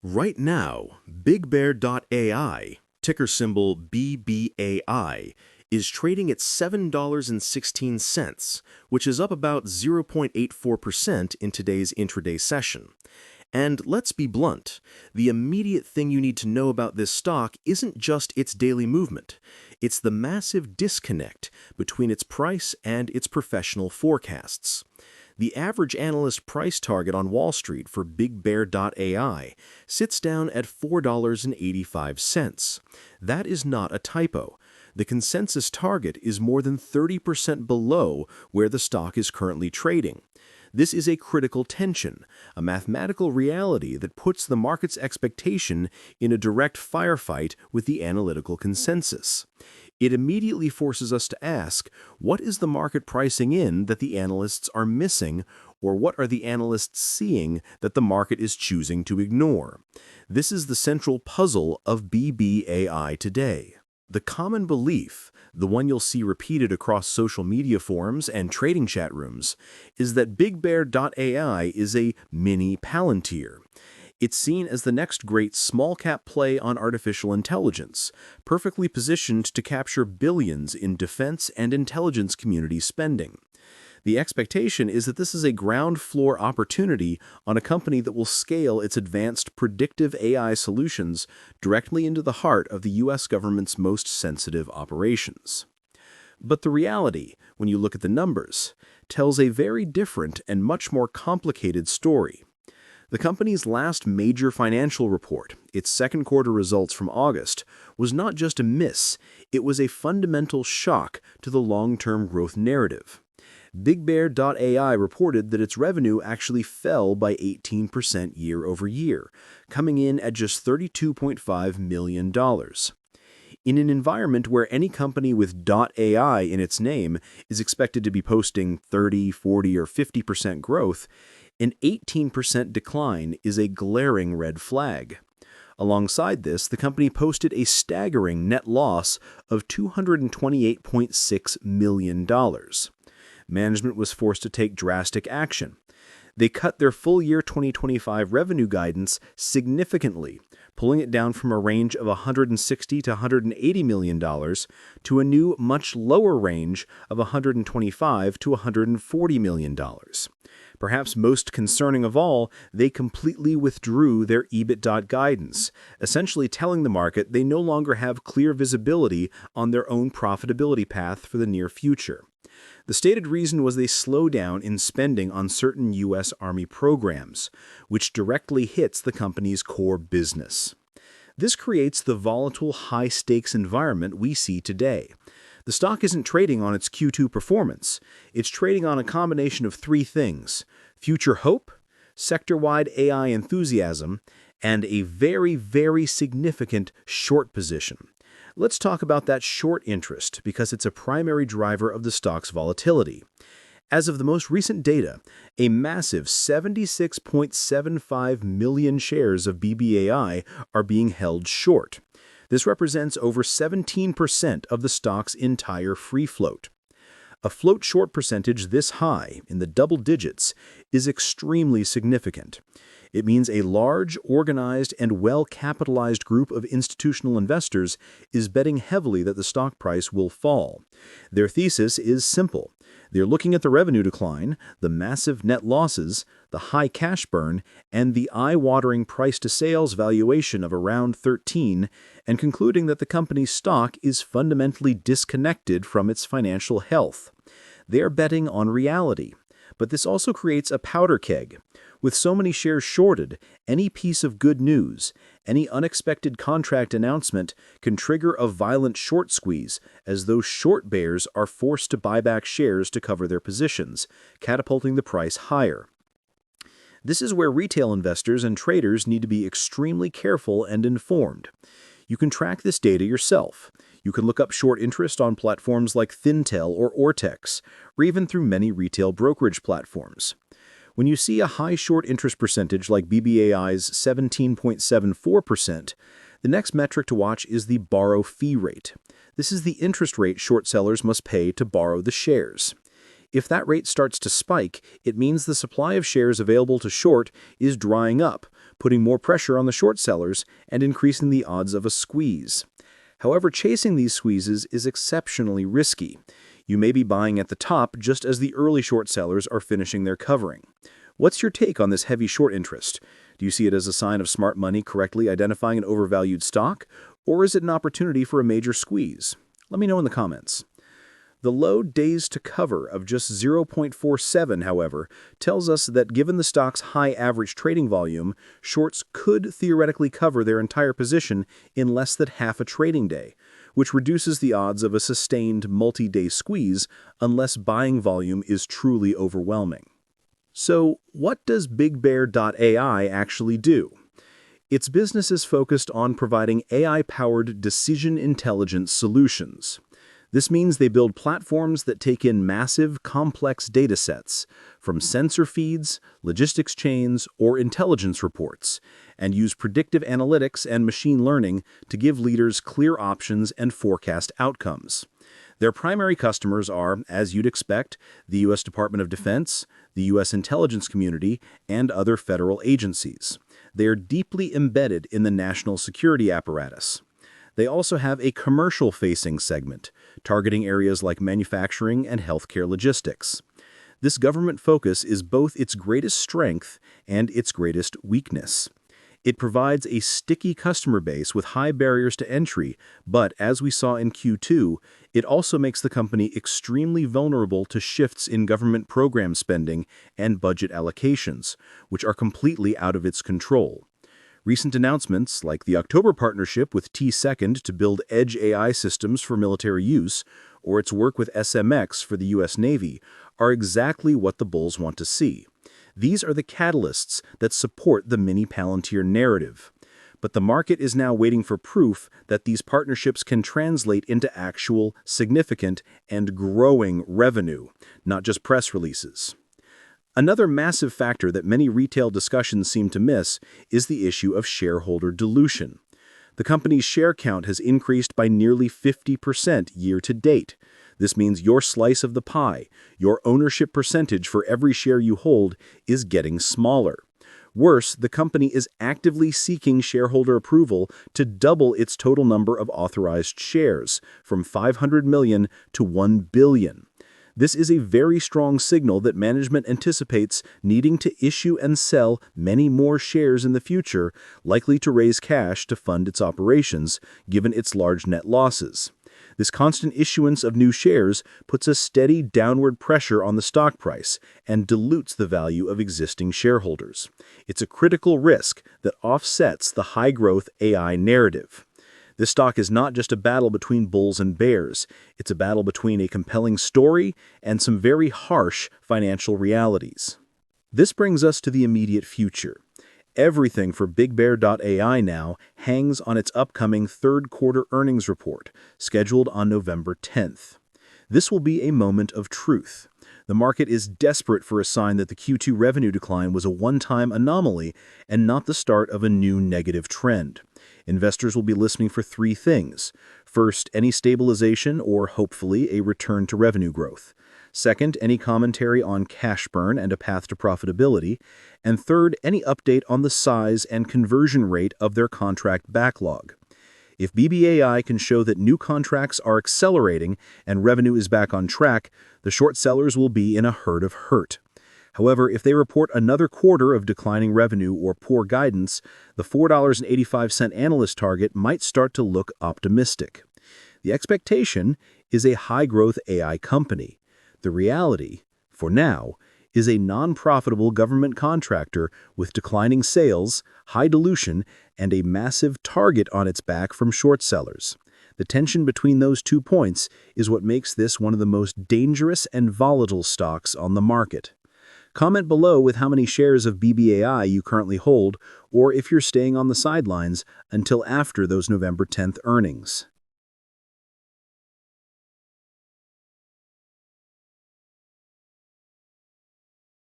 Right now, BigBear.ai, ticker symbol BBAI, is trading at $7.16, which is up about 0.84% in today's intraday session. And let's be blunt, the immediate thing you need to know about this stock isn't just its daily movement. It's the massive disconnect between its price and its professional forecasts. The average analyst price target on Wall Street for BigBear.ai sits down at $4.85. That is not a typo. The consensus target is more than 30% below where the stock is currently trading. This is a critical tension, a mathematical reality that puts the market's expectation in a direct firefight with the analytical consensus. It immediately forces us to ask, what is the market pricing in that the analysts are missing, or what are the analysts seeing that the market is choosing to ignore? This is the central puzzle of BBAI today. The common belief, the one you'll see repeated across social media forums and trading chat rooms, is that BigBear.ai is a mini Palantir. It's seen as the next great small-cap play on artificial intelligence, perfectly positioned to capture billions in defense and intelligence community spending. The expectation is that this is a ground floor opportunity on a company that will scale its advanced predictive AI solutions directly into the heart of the U.S. government's most sensitive operations. But the reality, when you look at the numbers, tells a very different and much more complicated story. The company's last major financial report, its second quarter results from August, was not just a miss, it was a fundamental shock to the long-term growth narrative. BigBear.ai reported that its revenue actually fell by 18% year over year, coming in at just $32.5 million. In an environment where any company with .ai in its name is expected to be posting 30, 40, or 50% growth, an 18% decline is a glaring red flag. Alongside this, the company posted a staggering net loss of $228.6 million. Management was forced to take drastic action. They cut their full year 2025 revenue guidance significantly, pulling it down from a range of $160 to $180 million to a new, much lower range of $125 to $140 million. Perhaps most concerning of all, they completely withdrew their EBITDA guidance, essentially telling the market they no longer have clear visibility on their own profitability path for the near future. The stated reason was a slowdown in spending on certain U.S. Army programs, which directly hits the company's core business. This creates the volatile, high-stakes environment we see today. The stock isn't trading on its Q2 performance. It's trading on a combination of three things: future hope, sector-wide AI enthusiasm, and a very, very significant short position. Let's talk about that short interest because it's a primary driver of the stock's volatility. As of the most recent data, a massive 76.75 million shares of BBAI are being held short. This represents over 17% of the stock's entire free float. A float short percentage this high, in the double digits, is extremely significant. It means a large, organized, and well-capitalized group of institutional investors is betting heavily that the stock price will fall. Their thesis is simple. They're looking at the revenue decline, the massive net losses, the high cash burn, and the eye-watering price-to-sales valuation of around 13, and concluding that the company's stock is fundamentally disconnected from its financial health. They're betting on reality. But this also creates a powder keg. With so many shares shorted, any piece of good news, any unexpected contract announcement can trigger a violent short squeeze as those short bears are forced to buy back shares to cover their positions, catapulting the price higher. This is where retail investors and traders need to be extremely careful and informed. You can track this data yourself. You can look up short interest on platforms like Thintel or Ortex, or even through many retail brokerage platforms. When you see a high short interest percentage like BBAI's 17.74%, the next metric to watch is the borrow fee rate. This is the interest rate short sellers must pay to borrow the shares. If that rate starts to spike, it means the supply of shares available to short is drying up, putting more pressure on the short sellers and increasing the odds of a squeeze. However, chasing these squeezes is exceptionally risky. You may be buying at the top just as the early short sellers are finishing their covering. What's your take on this heavy short interest? Do you see it as a sign of smart money correctly identifying an overvalued stock, or is it an opportunity for a major squeeze? Let me know in the comments. The low days to cover of just 0.47, however, tells us that given the stock's high average trading volume, shorts could theoretically cover their entire position in less than half a trading day, which reduces the odds of a sustained multi-day squeeze unless buying volume is truly overwhelming. So, what does BigBear.ai actually do? Its business is focused on providing AI-powered decision intelligence solutions. This means they build platforms that take in massive, complex data sets, from sensor feeds, logistics chains, or intelligence reports, and use predictive analytics and machine learning to give leaders clear options and forecast outcomes. Their primary customers are, as you'd expect, the U.S. Department of Defense, the U.S. intelligence community, and other federal agencies. They are deeply embedded in the national security apparatus. They also have a commercial-facing segment, targeting areas like manufacturing and healthcare logistics. This government focus is both its greatest strength and its greatest weakness. It provides a sticky customer base with high barriers to entry, but as we saw in Q2, it also makes the company extremely vulnerable to shifts in government program spending and budget allocations, which are completely out of its control. Recent announcements, like the October partnership with T-Second to build edge AI systems for military use, or its work with SMX for the U.S. Navy, are exactly what the bulls want to see. These are the catalysts that support the mini Palantir narrative. But the market is now waiting for proof that these partnerships can translate into actual, significant, and growing revenue, not just press releases. Another massive factor that many retail discussions seem to miss is the issue of shareholder dilution. The company's share count has increased by nearly 50% year to date. This means your slice of the pie, your ownership percentage for every share you hold, is getting smaller. Worse, the company is actively seeking shareholder approval to double its total number of authorized shares, from 500 million to 1 billion. This is a very strong signal that management anticipates needing to issue and sell many more shares in the future, likely to raise cash to fund its operations, given its large net losses. This constant issuance of new shares puts a steady downward pressure on the stock price and dilutes the value of existing shareholders. It's a critical risk that offsets the high-growth AI narrative. This stock is not just a battle between bulls and bears. It's a battle between a compelling story and some very harsh financial realities. This brings us to the immediate future. Everything for BigBear.ai now hangs on its upcoming third-quarter earnings report, scheduled on November 10th. This will be a moment of truth. The market is desperate for a sign that the Q2 revenue decline was a one-time anomaly and not the start of a new negative trend. Investors will be listening for three things. First, any stabilization or, hopefully, a return to revenue growth. Second, any commentary on cash burn and a path to profitability. And third, any update on the size and conversion rate of their contract backlog. If BBAI can show that new contracts are accelerating and revenue is back on track, the short sellers will be in a herd of hurt. However, if they report another quarter of declining revenue or poor guidance, the $4.85 analyst target might start to look optimistic. The expectation is a high-growth AI company. The reality, for now, is a non-profitable government contractor with declining sales, high dilution, and a massive target on its back from short sellers. The tension between those 2 points is what makes this one of the most dangerous and volatile stocks on the market. Comment below with how many shares of BBAI you currently hold, or if you're staying on the sidelines until after those November 10th earnings.